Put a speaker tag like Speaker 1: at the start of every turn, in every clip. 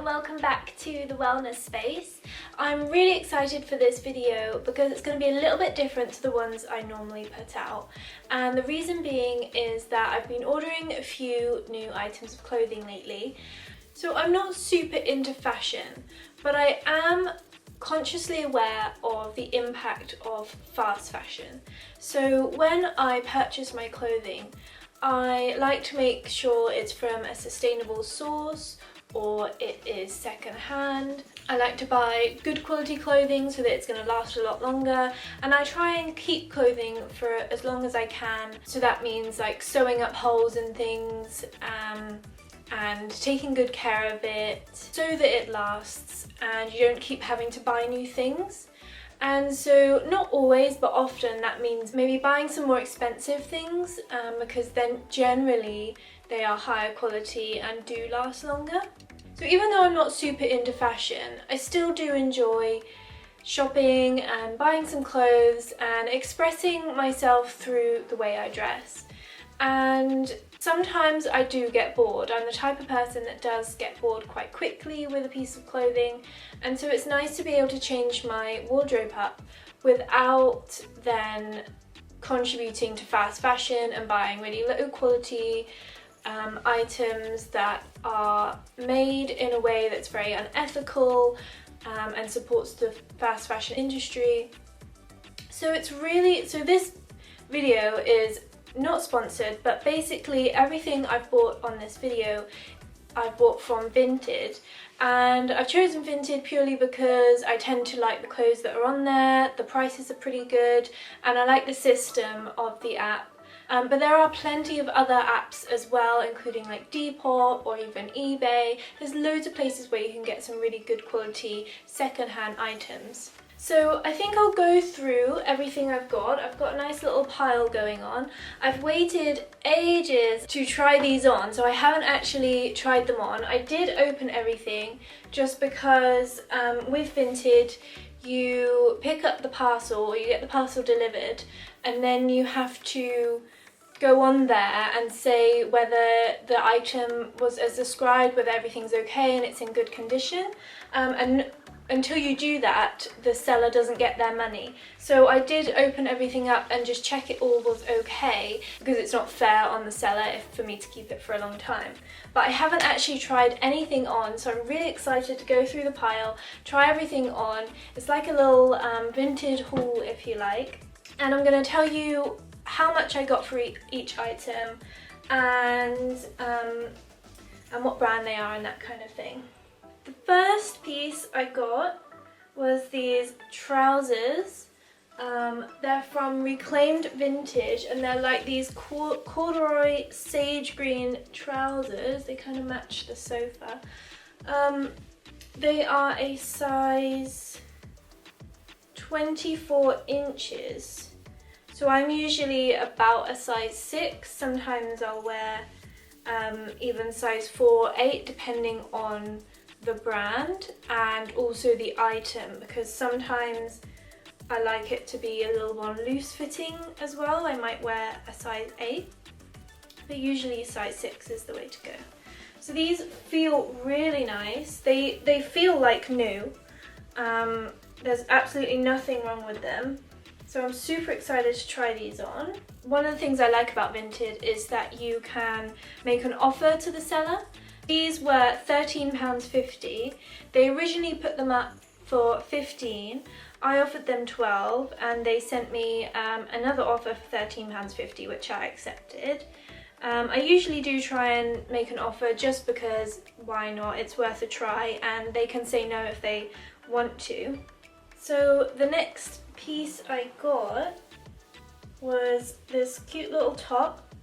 Speaker 1: and welcome back to the wellness space. I'm really excited for this video because it's going to be a little bit different to the ones I normally put out, and the reason being is that I've been ordering a few new items of clothing lately. So I'm not super into fashion, but I am consciously aware of the impact of fast fashion. So when I purchase my clothing, I like to make sure it's from a sustainable source or it is second-hand. I like to buy good quality clothing so that it's going to last a lot longer, and I try and keep clothing for as long as I can. So that means like sewing up holes in things and taking good care of it so that it lasts and you don't keep having to buy new things. And so not always, but often that means maybe buying some more expensive things because then generally they are higher quality and do last longer. So even though I'm not super into fashion, I still do enjoy shopping and buying some clothes and expressing myself through the way I dress. And sometimes I do get bored. I'm the type of person that does get bored quite quickly with a piece of clothing, and so it's nice to be able to change my wardrobe up without then contributing to fast fashion and buying really low quality items that are made in a way that's very unethical and supports the fast fashion industry. So this video is not sponsored, but basically everything I've bought on this video I've bought from Vinted, and I've chosen Vinted purely because I tend to like the clothes that are on there, the prices are pretty good, and I like the system of the app. But there are plenty of other apps as well, including like Depop or even eBay. There's loads of places where you can get some really good quality second-hand items. So I think I'll go through everything I've got. I've got a nice little pile going on. I've waited ages to try these on, so I haven't actually tried them on. I did open everything just because with Vinted you pick up the parcel, or you get the parcel delivered, and then you have to go on there and say whether the item was as described, whether everything's okay and it's in good condition. And until you do that, the seller doesn't get their money. So I did open everything up and just check it all was okay, because it's not fair on the seller for me to keep it for a long time. But I haven't actually tried anything on, so I'm really excited to go through the pile, try everything on. It's like a little vintage haul, if you like. And I'm going to tell you how much I got for each item and what brand they are and that kind of thing. The first piece I got was these trousers. They're from Reclaimed Vintage, and they're like these corduroy sage green trousers. They kind of match the sofa. They are a size 24 inches. So I'm usually about a size 6. Sometimes I'll wear even size 4, 8, depending on the brand and also the item, because sometimes I like it to be a little more loose fitting as well. I might wear a size 8, but usually size 6 is the way to go. So these feel really nice. They feel like new. There's absolutely nothing wrong with them. So I'm super excited to try these on. One of the things I like about Vinted is that you can make an offer to the seller. These were £13.50. They originally put them up for £15. I offered them £12, and they sent me another offer for £13.50, which I accepted. I usually do try and make an offer just because why not? It's worth a try, and they can say no if they want to. So the next piece I got was this cute little top.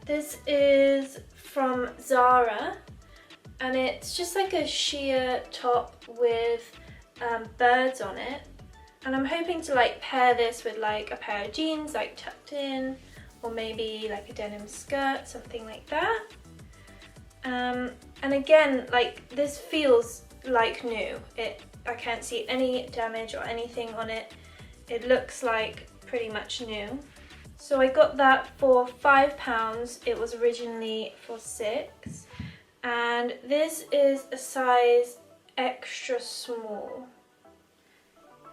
Speaker 1: This is from Zara, and it's just like a sheer top with birds on it, and I'm hoping to like pair this with like a pair of jeans like tucked in, or maybe like a denim skirt, something like that. And again, like this feels like new. I can't see any damage or anything on it. It looks like pretty much new. So I got that for £5. It was originally for £6. and this is a size extra small,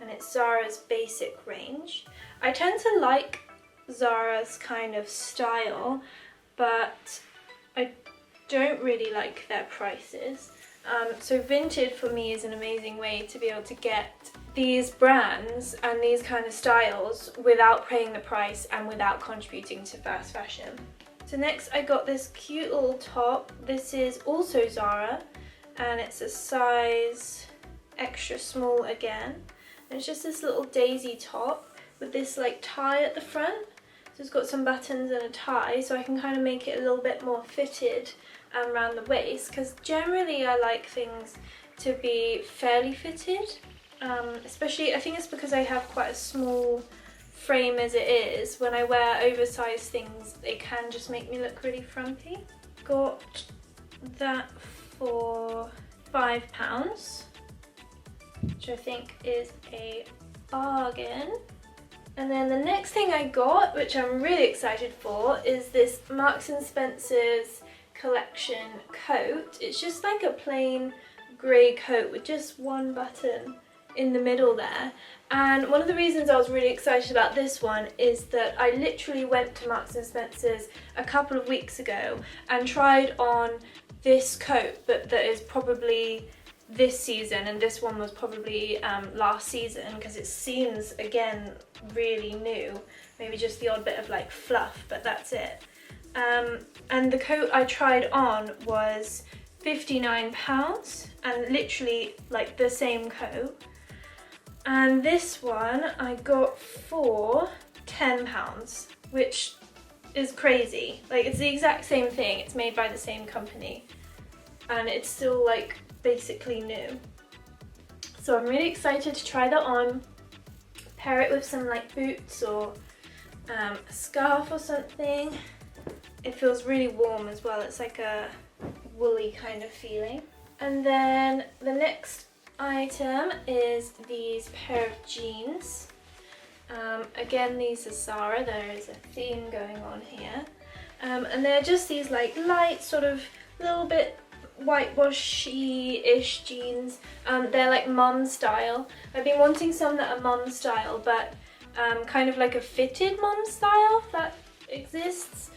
Speaker 1: and it's Zara's basic range. I tend to like Zara's kind of style, but I don't really like their prices. So Vinted for me is an amazing way to be able to get these brands and these kind of styles without paying the price and without contributing to fast fashion. So next I got this cute little top. This is also Zara, and it's a size extra small again. And it's just this little daisy top with this like tie at the front. So it's got some buttons and a tie, so I can kind of make it a little bit more fitted around the waist, because generally I like things to be fairly fitted, especially I think it's because I have quite a small frame as it is. When I wear oversized things, they can just make me look really frumpy. Got that for £5, which I think is a bargain. And then the next thing I got, which I'm really excited for, is this Marks and Spencer's collection coat. It's just like a plain grey coat with just one button in the middle there. And one of the reasons I was really excited about this one is that I literally went to Marks and Spencer's a couple of weeks ago and tried on this coat, but that is probably this season, and this one was probably last season, because it seems again really new, maybe just the odd bit of like fluff, but that's it. And the coat I tried on was £59, and literally like the same coat. And this one I got for £10, which is crazy. Like, it's the exact same thing, it's made by the same company, and it's still like basically new. So I'm really excited to try that on, pair it with some like boots or a scarf or something. It feels really warm as well, it's like a woolly kind of feeling. And then the next item is these pair of jeans. Again, these are Zara, there is a theme going on here. And they're just these like light, sort of little bit whitewashy-ish jeans. They're like mom style. I've been wanting some that are mom style, but kind of like a fitted mom style, if that exists.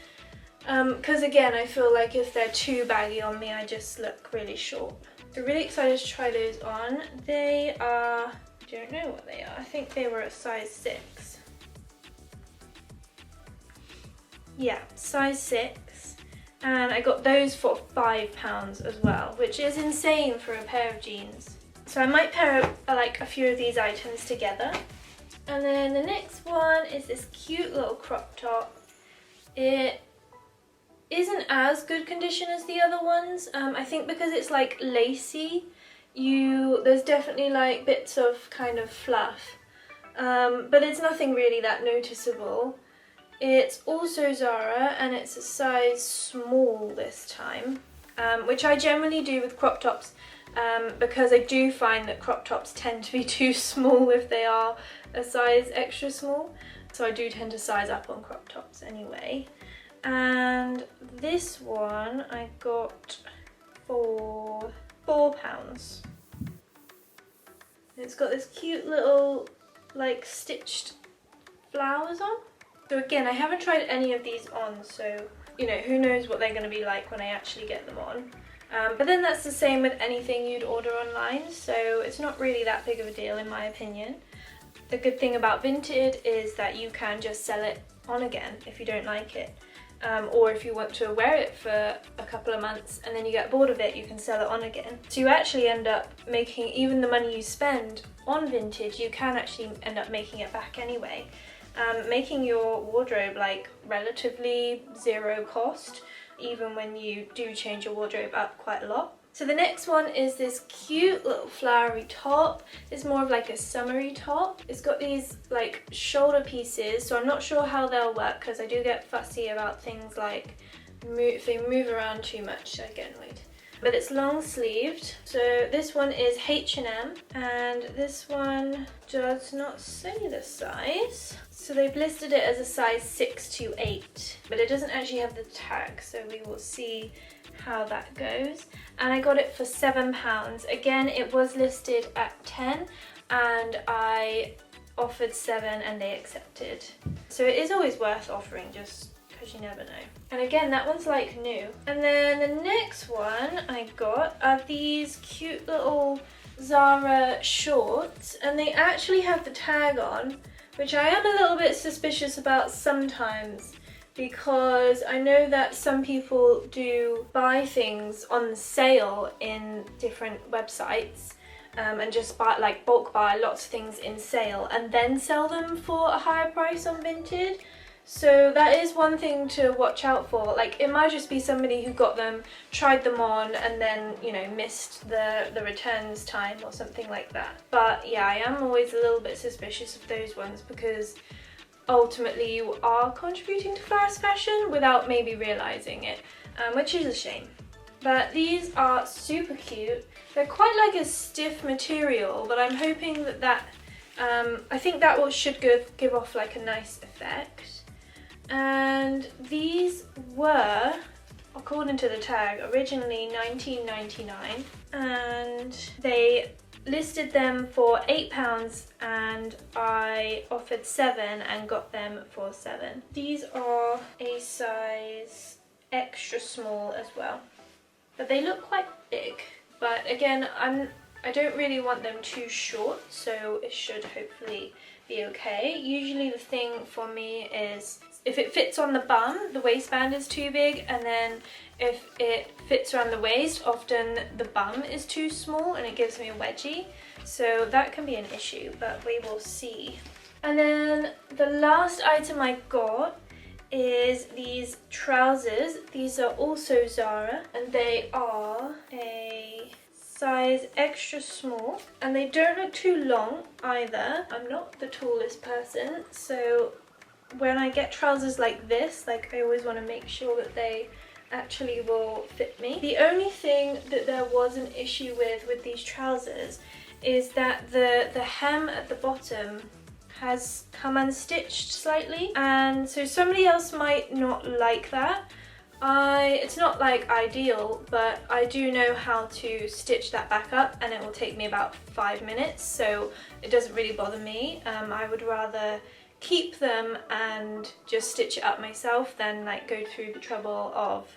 Speaker 1: Because again, I feel like if they're too baggy on me, I just look really short. So really excited to try those on. They are, I don't know what they are. I think they were a size 6. Yeah, size 6. And I got those for £5 as well, which is insane for a pair of jeans. So I might pair up like a few of these items together. And then the next one is this cute little crop top. It isn't as good condition as the other ones. I think because it's like lacy, there's definitely like bits of kind of fluff, but it's nothing really that noticeable. It's also Zara, and it's a size small this time, which I generally do with crop tops, because I do find that crop tops tend to be too small if they are a size extra small, so I do tend to size up on crop tops anyway. And this one I got for £4. It's got this cute little like stitched flowers on. So again, I haven't tried any of these on, so you know, who knows what they're going to be like when I actually get them on. But then that's the same with anything you'd order online, so it's not really that big of a deal in my opinion. The good thing about Vinted is that you can just sell it on again if you don't like it. Or if you want to wear it for a couple of months and then you get bored of it, you can sell it on again. So you actually end up making, even the money you spend on Vinted, you can actually end up making it back anyway. Making your wardrobe like relatively zero cost, even when you do change your wardrobe up quite a lot. So the next one is this cute little flowery top. It's more of like a summery top. It's got these like shoulder pieces, so I'm not sure how they'll work because I do get fussy about things like if they move around too much, I get annoyed. But it's long sleeved. So this one is H&M, and this one does not say the size. So they've listed it as a size 6 to 8, but it doesn't actually have the tag, so we will see how that goes. And I got it for £7. Again, it was listed at 10 and I offered 7 and they accepted. So it is always worth offering, just because you never know. And again, that one's like new. And then the next one I got are these cute little Zara shorts, and they actually have the tag on, which I am a little bit suspicious about sometimes, because I know that some people do buy things on sale in different websites and just buy, like bulk buy lots of things in sale and then sell them for a higher price on Vinted. So that is one thing to watch out for. Like, it might just be somebody who got them, tried them on, and then, you know, missed the returns time or something like that. But yeah, I am always a little bit suspicious of those ones, because ultimately you are contributing to fast fashion without maybe realising it, which is a shame. But these are super cute. They're quite like a stiff material, but I'm hoping that I think that should give off like a nice effect. And these were, according to the tag, originally $19.99, and they listed them for £8 and I offered 7 and got them for 7. These are a size extra small as well, but they look quite big. But again, I don't really want them too short, so it should hopefully be okay. Usually the thing for me is if it fits on the bum, the waistband is too big, and then if it fits around the waist, often the bum is too small and it gives me a wedgie. So that can be an issue, but we will see. And then the last item I got is these trousers. These are also Zara, and they are a size extra small, and they don't look too long either. I'm not the tallest person, so when I get trousers like this, like, I always want to make sure that they actually will fit me. The only thing that there was an issue with these trousers is that the hem at the bottom has come unstitched slightly, and so somebody else might not like that. It's not like ideal, but I do know how to stitch that back up, and it will take me about 5 minutes, so it doesn't really bother me. I would rather keep them and just stitch it up myself than like go through the trouble of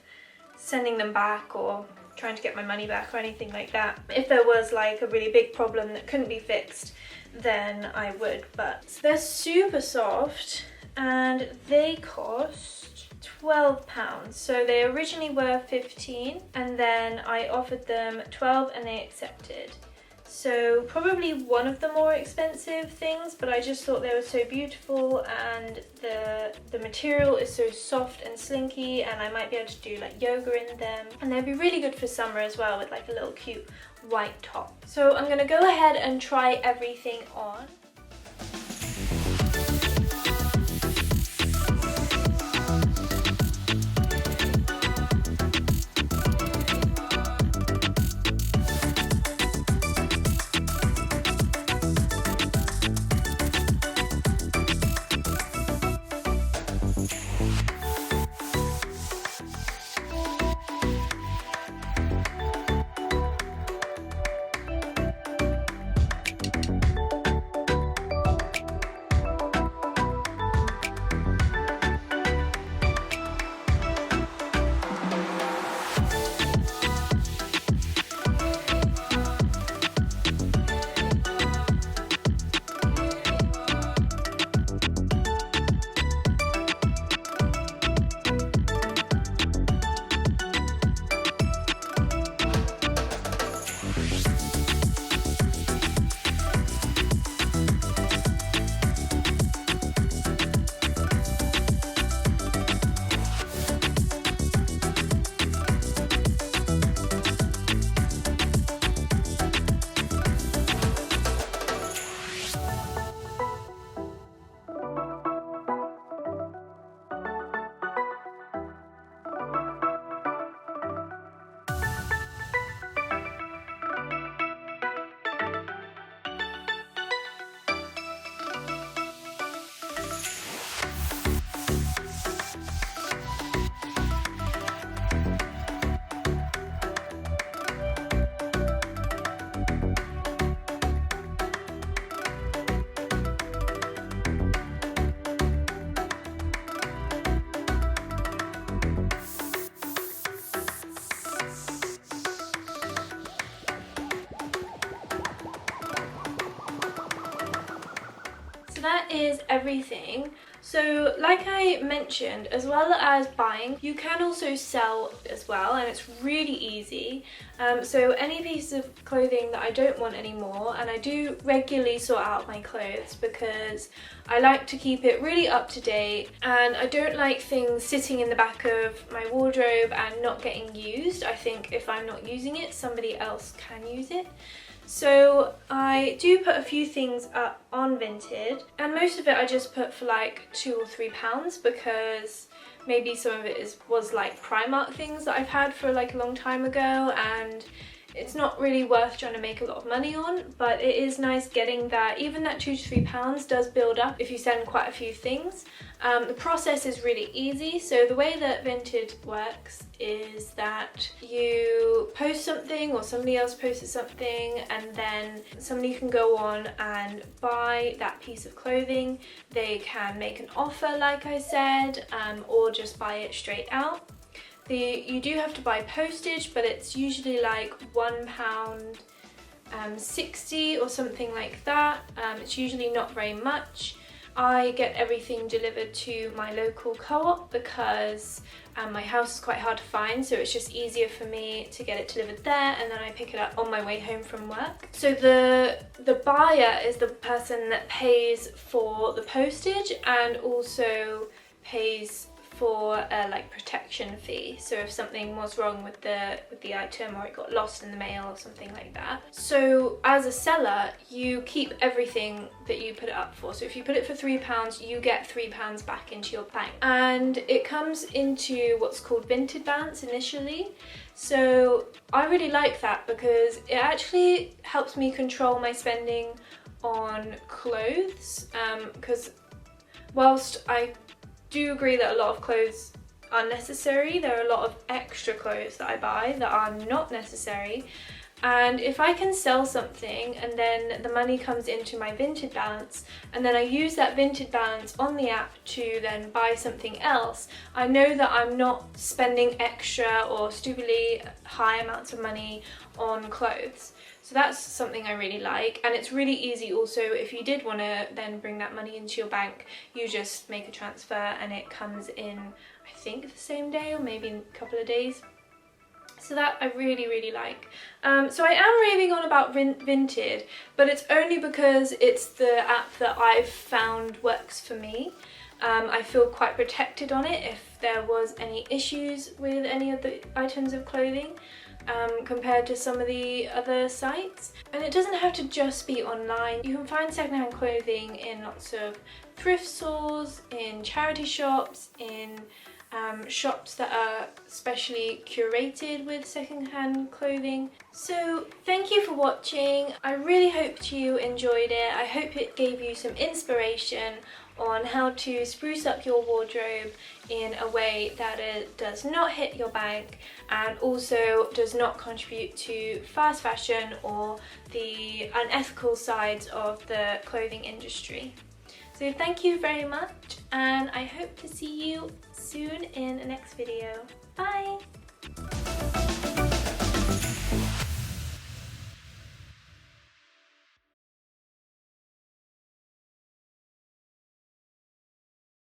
Speaker 1: sending them back or trying to get my money back or anything like that. If there was like a really big problem that couldn't be fixed, then I would. But they're super soft and they cost £12. So they originally were 15 and then I offered them 12 and they accepted. So probably one of the more expensive things, but I just thought they were so beautiful, and the material is so soft and slinky, and I might be able to do like yoga in them, and they'd be really good for summer as well with like a little cute white top. So I'm gonna go ahead and try everything on. that is everything. So like I mentioned, as well as buying, you can also sell as well, and it's really easy. So any piece of clothing that I don't want anymore, and I do regularly sort out my clothes because I like to keep it really up to date, and I don't like things sitting in the back of my wardrobe and not getting used. I think if I'm not using it, somebody else can use it. So I do put a few things up on Vinted, and most of it I just put for like £2 or £3 because maybe some of it was like Primark things that I've had for like a long time ago, and it's not really worth trying to make a lot of money on, but it is nice getting that. Even that £2 to £3 does build up if you send quite a few things. The process is really easy. So the way that Vinted works is that you post something or somebody else posted something, and then somebody can go on and buy that piece of clothing. They can make an offer like I said, or just buy it straight out. You do have to buy postage, but it's usually like £1.60 or something like that. It's usually not very much. I get everything delivered to my local co-op because my house is quite hard to find, so it's just easier for me to get it delivered there, and then I pick it up on my way home from work. So the buyer is the person that pays for the postage and also pays for a like protection fee, so if something was wrong with the item or it got lost in the mail or something like that. So as a seller, you keep everything that you put it up for. So if you put it for £3, you get £3 back into your bank, and it comes into what's called Vinted balance initially. So I really like that because it actually helps me control my spending on clothes, because whilst I do agree that a lot of clothes are necessary, there are a lot of extra clothes that I buy that are not necessary, and if I can sell something and then the money comes into my Vinted balance, and then I use that Vinted balance on the app to then buy something else, I know that I'm not spending extra or stupidly high amounts of money on clothes. So that's something I really like, and it's really easy also. If you did want to then bring that money into your bank, you just make a transfer and it comes in, I think the same day or maybe in a couple of days. So that I really like. So I am raving on about Vinted, but it's only because it's the app that I've found works for me. I feel quite protected on it if there was any issues with any of the items of clothing. Compared to some of the other sites. And it doesn't have to just be online. You can find secondhand clothing in lots of thrift stores, in charity shops, in shops that are specially curated with secondhand clothing. So thank you for watching. I really hope you enjoyed it. I hope it gave you some inspiration on how to spruce up your wardrobe in a way that it does not hit your bank and also does not contribute to fast fashion or the unethical sides of the clothing industry. So thank you very much, and I hope to see you soon in the next video. Bye!